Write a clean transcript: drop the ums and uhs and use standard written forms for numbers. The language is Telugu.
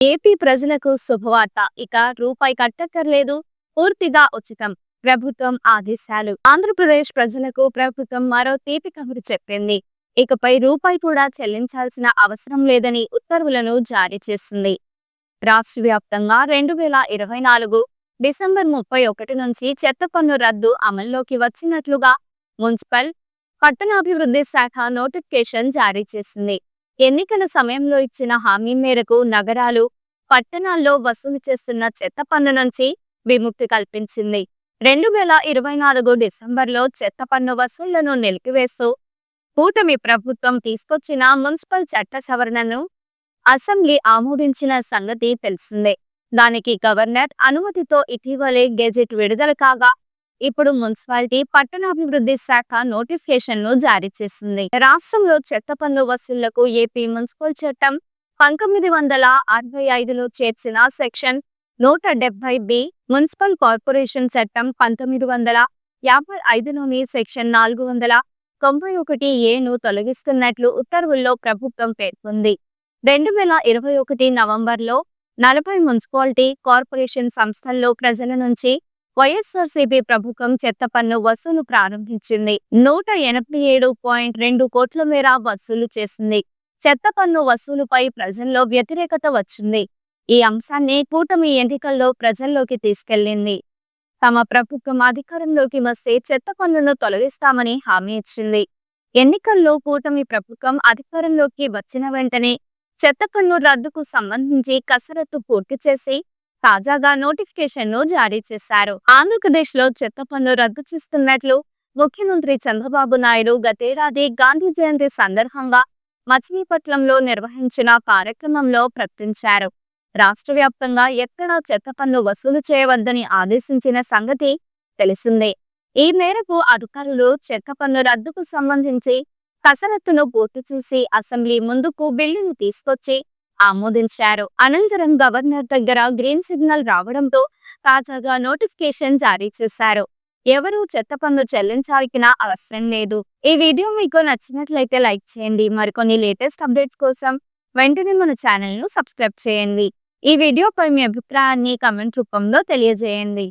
ఏపీ ప్రజలకు శుభవార్త. ఇక రూపాయి కట్టక్కర్లేదు, పూర్తిగా ఉచితం. ప్రభుత్వం ఆదేశాలు. ఆంధ్రప్రదేశ్ ప్రజలకు ప్రభుత్వం మరో తీపి కబురు చెప్పింది. ఇకపై రూపాయి కూడా చెల్లించాల్సిన అవసరం లేదని ఉత్తర్వులను జారీ చేసింది. రాష్ట్ర వ్యాప్తంగా 2024 డిసెంబర్ 31 నుంచి చెత్త పన్ను రద్దు అమల్లోకి వచ్చినట్లుగా మున్సిపల్, పట్టణాభివృద్ధి శాఖ నోటిఫికేషన్ జారీ చేసింది. ఎన్నికల సమయంలో ఇచ్చిన హామీ మేరకు నగరాలు, పట్టణాల్లో వసూలు చేస్తున్న చెత్త పన్ను నుంచి విముక్తి కల్పించింది. 2024 డిసెంబర్లో చెత్త పన్ను వసూళ్లను నిలిపివేస్తూ కూటమి ప్రభుత్వం తీసుకొచ్చిన మున్సిపల్ చట్ట సవరణను అసెంబ్లీ ఆమోదించిన సంగతి తెలిసిందే. దానికి గవర్నర్ అనుమతితో ఇటీవలే గెజెట్ విడుదల కాగా ఇప్పుడు మున్సిపాలిటీ, పట్టణాభివృద్ధి శాఖ నోటిఫికేషన్ను జారీ చేసింది. రాష్ట్రంలో చెత్త పన్ను వసూళ్లకు ఏపీ మున్సిపల్ చట్టం 1965లో చేర్చిన సెక్షన్ 170B, మున్సిపల్ కార్పొరేషన్ చట్టం 1955లోని సెక్షన్ 491A ను తొలగిస్తున్నట్లు ఉత్తర్వుల్లో ప్రభుత్వం పేర్కొంది. 2021 నవంబర్లో 40 మున్సిపాలిటీ, కార్పొరేషన్ సంస్థల్లో ప్రజల నుంచి వైఎస్ఆర్సీపీ ప్రభుత్వం చెత్త పన్ను వసూలు ప్రారంభించింది. 187.2 కోట్ల మేర వసూలు చేసింది. చెత్త పన్ను వసూలుపై ప్రజల్లో వ్యతిరేకత వచ్చింది. ఈ అంశాన్ని కూటమి ఎన్నికల్లో ప్రజల్లోకి తీసుకెళ్లింది. తమ ప్రభుత్వం అధికారంలోకి వస్తే చెత్త పన్నును తొలగిస్తామని హామీ ఇచ్చింది. ఎన్నికల్లో కూటమి ప్రభుత్వం అధికారంలోకి వచ్చిన వెంటనే చెత్త పన్ను రద్దుకు సంబంధించి కసరత్తు పూర్తి చేసి తాజాగా నోటిఫికేషన్ను జారీ చేశారు. ఆంధ్రప్రదేశ్లో చెత్త పన్ను రద్దు చేస్తున్నట్లు ముఖ్యమంత్రి చంద్రబాబు నాయుడు గతేడాది గాంధీ జయంతి సందర్భంగా మచిలీపట్నంలో నిర్వహించిన కార్యక్రమంలో ప్రకటించారు. రాష్ట్ర వ్యాప్తంగా ఎక్కడా చెత్త పన్ను వసూలు చేయవద్దని ఆదేశించిన సంగతి తెలిసిందే. ఈ మేరకు అధికారులు చెత్త పన్ను రద్దుకు సంబంధించి కసరత్తును పూర్తి చేసి అసెంబ్లీ ముందుకు బిల్లును తీసుకొచ్చి ఆమోదించారు. అనంతరం గవర్నర్ దగ్గర గ్రీన్ సిగ్నల్ రావడంతో తాజాగా నోటిఫికేషన్ జారీ చేశారు. ఎవరూ చెత్త పన్ను చెల్లించాల్సిన అవసరం లేదు. ఈ వీడియో మీకు నచ్చినట్లయితే లైక్ చేయండి. మరికొన్ని లేటెస్ట్ అప్డేట్స్ కోసం వెంటనే మన ఛానల్ను సబ్స్క్రైబ్ చేయండి. ఈ వీడియోపై మీ అభిప్రాయాన్ని కామెంట్ రూపంలో తెలియజేయండి.